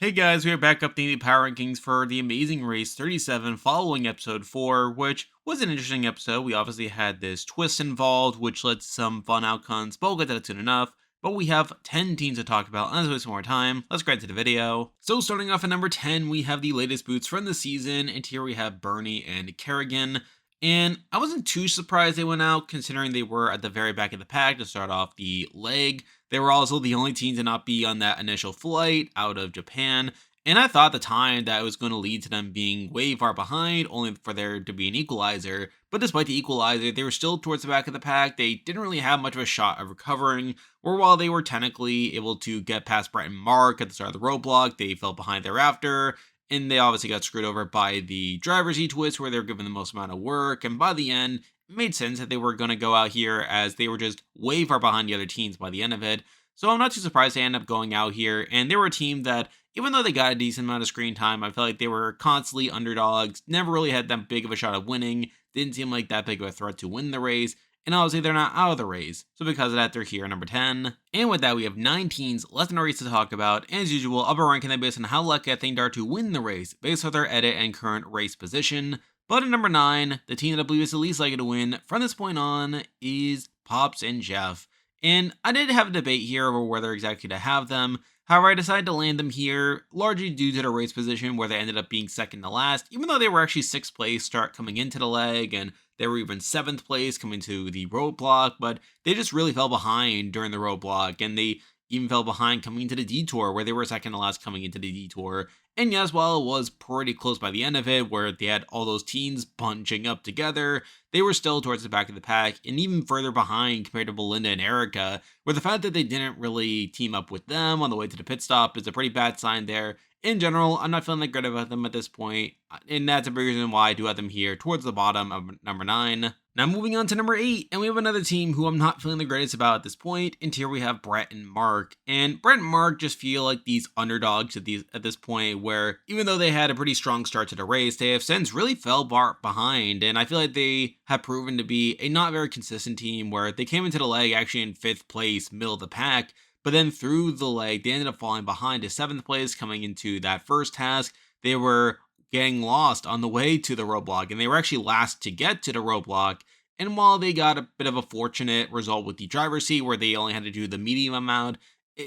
Hey guys, we are back updating the power rankings for the Amazing Race 37 following episode 4, which was an interesting episode. We obviously had this twist involved, which led to some fun outcomes, but we'll get to that soon enough. But we have 10 teams to talk about, and let's waste some more time. Let's get into the video. So starting off at number 10, we have the latest boots from the season, and here we have Bernie and Carrigan. And I wasn't too surprised they went out, considering they were at the very back of the pack to start off the leg. They were also the only team to not be on that initial flight out of Japan. And I thought at the time that it was going to lead to them being way far behind, only for there to be an equalizer. But despite the equalizer, they were still towards the back of the pack. They didn't really have much of a shot of recovering, or while they were technically able to get past Brett and Mark at the start of the roadblock, they fell behind thereafter. And they obviously got screwed over by the driver's E-twist, where they were given the most amount of work. And by the end, it made sense that they were going to go out here, as they were just way far behind the other teams by the end of it. So I'm not too surprised they end up going out here. And they were a team that, even though they got a decent amount of screen time, I felt like they were constantly underdogs, never really had that big of a shot of winning, didn't seem like that big of a threat to win the race. And obviously they're not out of the race, so because of that, they're here at number 10. And with that, we have 9 teams left in our race to talk about. And as usual, I'll be ranking them based on how lucky I think they are to win the race, based on their edit and current race position. But at number 9, the team that I believe is the least likely to win from this point on is Pops and Jeff. And I did have a debate here over whether exactly to have them. However, I decided to land them here, largely due to the race position where they ended up being second to last, even though they were actually 6th place start coming into the leg, and they were even 7th place coming to the roadblock, but they just really fell behind during the roadblock, and they even fell behind coming into the detour, where they were second to last coming into the detour. And yes, while it was pretty close by the end of it, where they had all those teams bunching up together, they were still towards the back of the pack, and even further behind compared to Melinda and Erica, where the fact that they didn't really team up with them on the way to the pit stop is a pretty bad sign there. In general, I'm not feeling that great about them at this point, and that's a big reason why I do have them here towards the bottom of number 9. Now moving on to number 8, and we have another team who I'm not feeling the greatest about at this point, and here we have Brett and Mark. And Brett and Mark just feel like these underdogs at this point, where even though they had a pretty strong start to the race, they have since really fell behind, and I feel like they have proven to be a not very consistent team, where they came into the leg actually in 5th place, middle of the pack, but then through the leg, they ended up falling behind to 7th place coming into that first task. They were getting lost on the way to the roadblock, and they were actually last to get to the roadblock. And while they got a bit of a fortunate result with the driver's seat, where they only had to do the medium amount,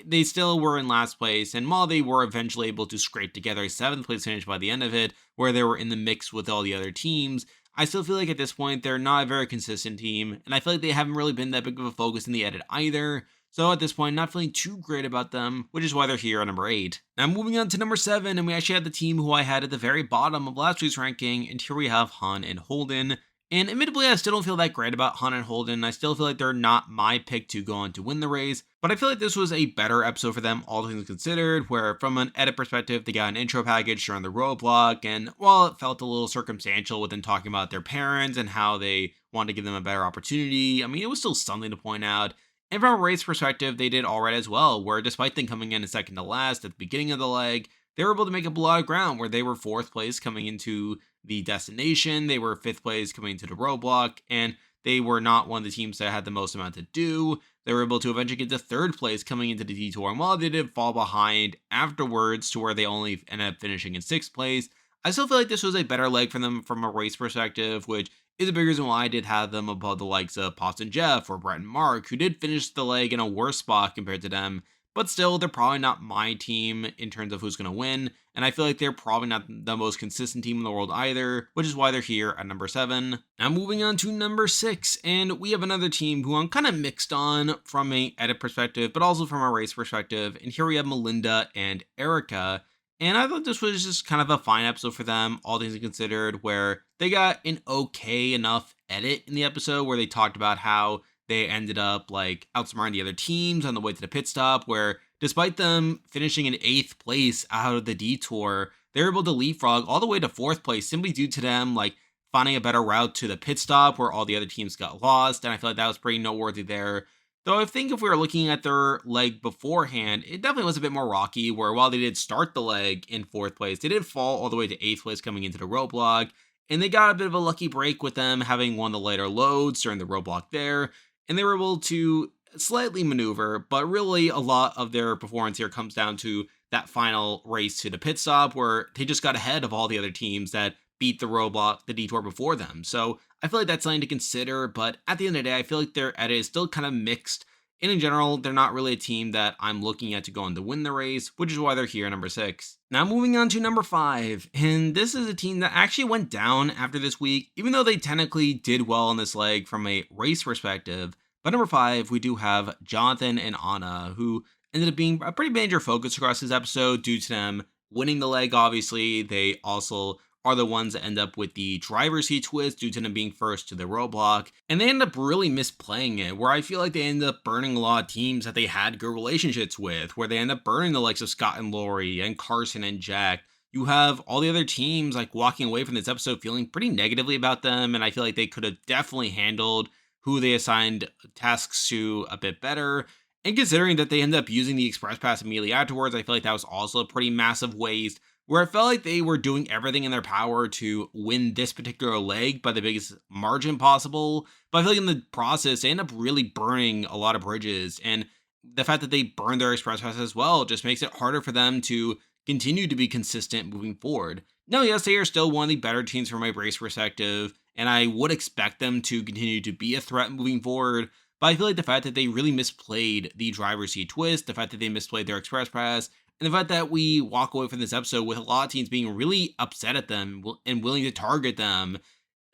they still were in last place. And while they were eventually able to scrape together a 7th place finish by the end of it, where they were in the mix with all the other teams, I still feel like at this point they're not a very consistent team, and I feel like they haven't really been that big of a focus in the edit either. So at this point, not feeling too great about them, which is why they're here at number 8. Now moving on to number 7, and we actually had the team who I had at the very bottom of last week's ranking, and here we have Hun and Holden. And admittedly, I still don't feel that great about Hun and Holden. I still feel like they're not my pick to go on to win the race, but I feel like this was a better episode for them, all things considered, where from an edit perspective, they got an intro package during the roadblock, and while it felt a little circumstantial with them talking about their parents and how they wanted to give them a better opportunity, I mean, it was still something to point out. And from a race perspective, they did alright as well, where despite them coming in second to last at the beginning of the leg, they were able to make up a lot of ground, where they were 4th place coming into the destination, they were 5th place coming into the roadblock, and they were not one of the teams that had the most amount to do. They were able to eventually get to 3rd place coming into the detour, and while they did fall behind afterwards to where they only ended up finishing in 6th place, I still feel like this was a better leg for them from a race perspective, which is a big reason why I did have them above the likes of Pops and Jeff or Brett and Mark, who did finish the leg in a worse spot compared to them. But still, they're probably not my team in terms of who's going to win, and I feel like they're probably not the most consistent team in the world either, which is why they're here at number 7. Now moving on to number 6, and we have another team who I'm kind of mixed on from a edit perspective, but also from a race perspective, and here we have Melinda and Erica. And I thought this was just kind of a fine episode for them, all things considered, where they got an okay enough edit in the episode where they talked about how they ended up like outsmarting the other teams on the way to the pit stop, where despite them finishing in 8th place out of the detour, they were able to leapfrog all the way to 4th place simply due to them like finding a better route to the pit stop where all the other teams got lost. And I feel like that was pretty noteworthy there. Though I think if we were looking at their leg beforehand, it definitely was a bit more rocky, where while they did start the leg in 4th place, they did fall all the way to 8th place coming into the roadblock, and they got a bit of a lucky break with them having one of the later loads during the roadblock there, and they were able to slightly maneuver, but really a lot of their performance here comes down to that final race to the pit stop where they just got ahead of all the other teams that beat the roadblock, the detour before them. So I feel like that's something to consider. But at the end of the day, I feel like their edit is still kind of mixed. And in general, they're not really a team that I'm looking at to go on to win the race, which is why they're here at number 6. Now moving on to number 5, and this is a team that actually went down after this week, even though they technically did well on this leg from a race perspective. But number 5, we do have Jonathan and Anna, who ended up being a pretty major focus across this episode due to them winning the leg, obviously. They also are the ones that end up with the driver's seat twist due to them being first to the roadblock. And they end up really misplaying it, where I feel like they end up burning a lot of teams that they had good relationships with, where they end up burning the likes of Scott and Lori and Carson and Jack. You have all the other teams like walking away from this episode feeling pretty negatively about them, and I feel like they could have definitely handled who they assigned tasks to a bit better. And considering that they ended up using the express pass immediately afterwards, I feel like that was also a pretty massive waste, where I felt like they were doing everything in their power to win this particular leg by the biggest margin possible. But I feel like in the process, they end up really burning a lot of bridges. And the fact that they burned their express pass as well just makes it harder for them to continue to be consistent moving forward. Now, yes, they are still one of the better teams from a race perspective, and I would expect them to continue to be a threat moving forward. But I feel like the fact that they really misplayed the driver's seat twist, the fact that they misplayed their express pass, and the fact that we walk away from this episode with a lot of teams being really upset at them and willing to target them,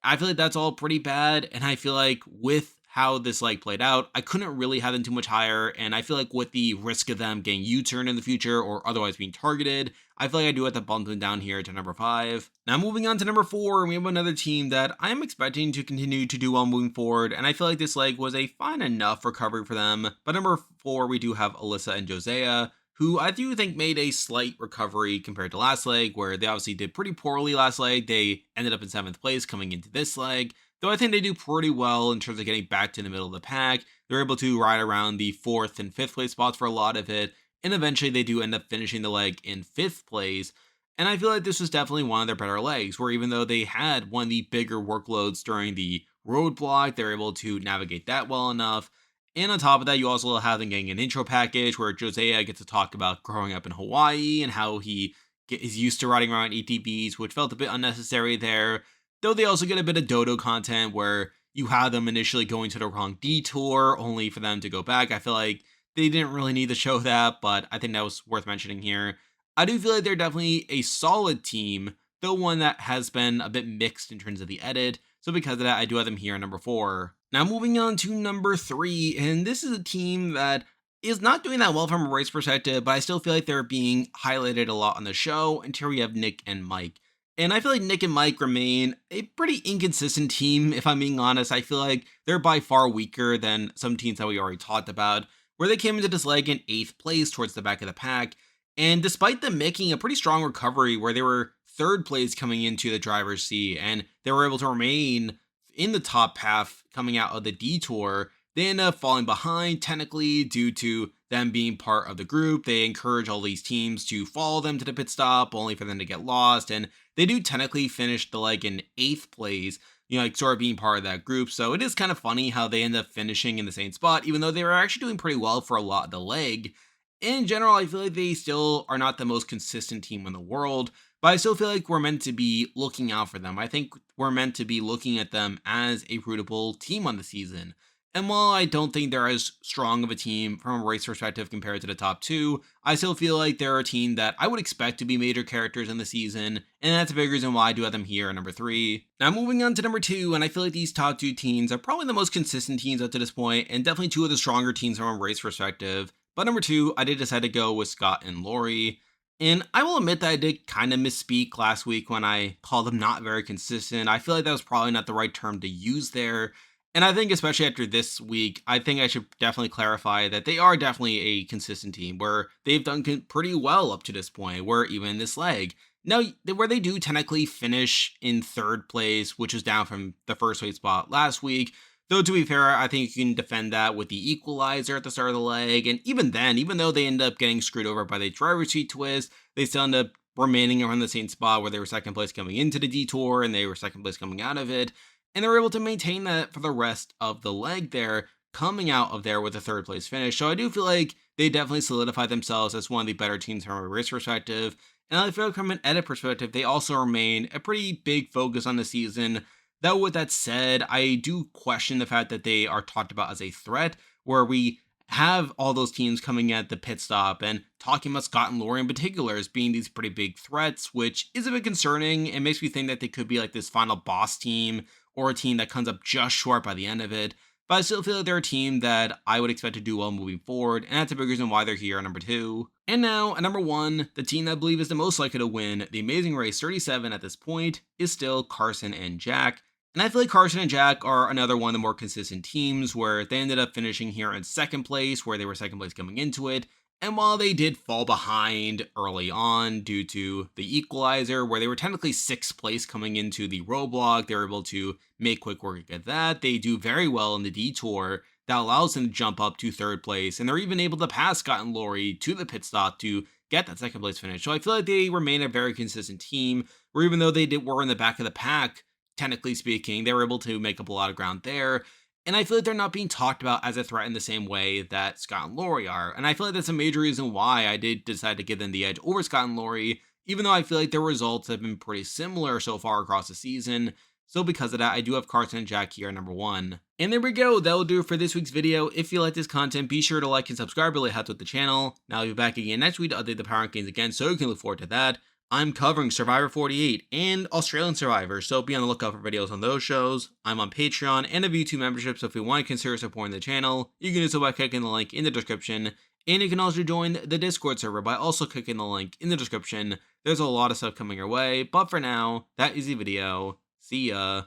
I feel like that's all pretty bad. And I feel like with how this like played out, I couldn't really have them too much higher. And I feel like with the risk of them getting U-turned in the future or otherwise being targeted, I feel like I do have to bump them down here to number 5. Now moving on to number 4, we have another team that I am expecting to continue to do well moving forward. And I feel like this leg was a fine enough recovery for them. But number 4, we do have Alyssa and Josea, who I do think made a slight recovery compared to last leg, where they obviously did pretty poorly last leg. They ended up in 7th place coming into this leg, though I think they do pretty well in terms of getting back to the middle of the pack. They're able to ride around the 4th and 5th place spots for a lot of it, and eventually they do end up finishing the leg in 5th place. And I feel like this was definitely one of their better legs, where even though they had one of the bigger workloads during the roadblock, they're able to navigate that well enough. And on top of that, you also have them getting an intro package where Josea gets to talk about growing up in Hawaii and how he is used to riding around ATVs, which felt a bit unnecessary there. Though they also get a bit of dodo content where you have them initially going to the wrong detour only for them to go back. I feel like they didn't really need to show that, but I think that was worth mentioning here. I do feel like they're definitely a solid team, though one that has been a bit mixed in terms of the edit. So because of that, I do have them here at number 4. Now moving on to number 3, and this is a team that is not doing that well from a race perspective, but I still feel like they're being highlighted a lot on the show until we have Nick and Mike. And I feel like Nick and Mike remain a pretty inconsistent team, if I'm being honest. I feel like they're by far weaker than some teams that we already talked about, where they came into this leg in 8th place towards the back of the pack. And despite them making a pretty strong recovery where they were 3rd place coming into the driver's seat and they were able to remain in the top half coming out of the detour, they end up falling behind technically due to them being part of the group. They encourage all these teams to follow them to the pit stop only for them to get lost. And they do technically finish the leg in 8th place, like sort of being part of that group. So it is kind of funny how they end up finishing in the same spot, even though they were actually doing pretty well for a lot of the leg. In general, I feel like they still are not the most consistent team in the world, but I still feel like we're meant to be looking out for them. I think we're meant to be looking at them as a rootable team on the season. And while I don't think they're as strong of a team from a race perspective compared to the top 2, I still feel like they're a team that I would expect to be major characters in the season, and that's a big reason why I do have them here at number 3. Now moving on to number 2, and I feel like these top 2 teams are probably the most consistent teams up to this point, and definitely 2 of the stronger teams from a race perspective. But number 2, I did decide to go with Scott and Lori. And I will admit that I did kind of misspeak last week when I called them not very consistent. I feel like that was probably not the right term to use there. And I think especially after this week, I think I should definitely clarify that they are definitely a consistent team where they've done pretty well up to this point, where even this leg. Now, where they do technically finish in 3rd place, which is down from the 1st place spot last week. Though, to be fair, I think you can defend that with the equalizer at the start of the leg. And even then, even though they end up getting screwed over by the driver's seat twist, they still end up remaining around the same spot where they were 2nd place coming into the detour and they were 2nd place coming out of it. And they were able to maintain that for the rest of the leg there, coming out of there with a 3rd place finish. So I do feel like they definitely solidified themselves as one of the better teams from a race perspective. And I feel like from an edit perspective, they also remain a pretty big focus on the season. Though with that said, I do question the fact that they are talked about as a threat, where we have all those teams coming at the pit stop and talking about Scott and Lori in particular as being these pretty big threats, which is a bit concerning. It makes me think that they could be like this final boss team or a team that comes up just short by the end of it. But I still feel like they're a team that I would expect to do well moving forward, and that's a big reason why they're here at number 2. And now, at number 1, the team that I believe is the most likely to win the Amazing Race 37 at this point is still Carson and Jack. And I feel like Carson and Jack are another one of the more consistent teams where they ended up finishing here in second place, where they were second place coming into it. And while they did fall behind early on due to the equalizer, where they were technically sixth place coming into the roadblock, they were able to make quick work at that. They do very well in the detour that allows them to jump up to third place. And they're even able to pass Scott and Lori to the pit stop to get that second place finish. So I feel like they remain a very consistent team, where even though were in the back of the pack, technically speaking, they were able to make up a lot of ground there. And I feel like they're not being talked about as a threat in the same way that Scott and Lori are. And I feel like that's a major reason why I did decide to give them the edge over Scott and Lori, even though I feel like their results have been pretty similar so far across the season. So because of that, I do have Carson and Jack here at number 1. And there we go. That will do it for this week's video. If you like this content, be sure to like and subscribe. It really helps with the channel. Now I'll be back again next week to update the power rankings again, so you can look forward to that. I'm covering Survivor 48 and Australian Survivor, so be on the lookout for videos on those shows. I'm on Patreon and a YouTube membership, so if you want to consider supporting the channel, you can do so by clicking the link in the description. And you can also join the Discord server by also clicking the link in the description. There's a lot of stuff coming your way, but for now, that is the video. See ya.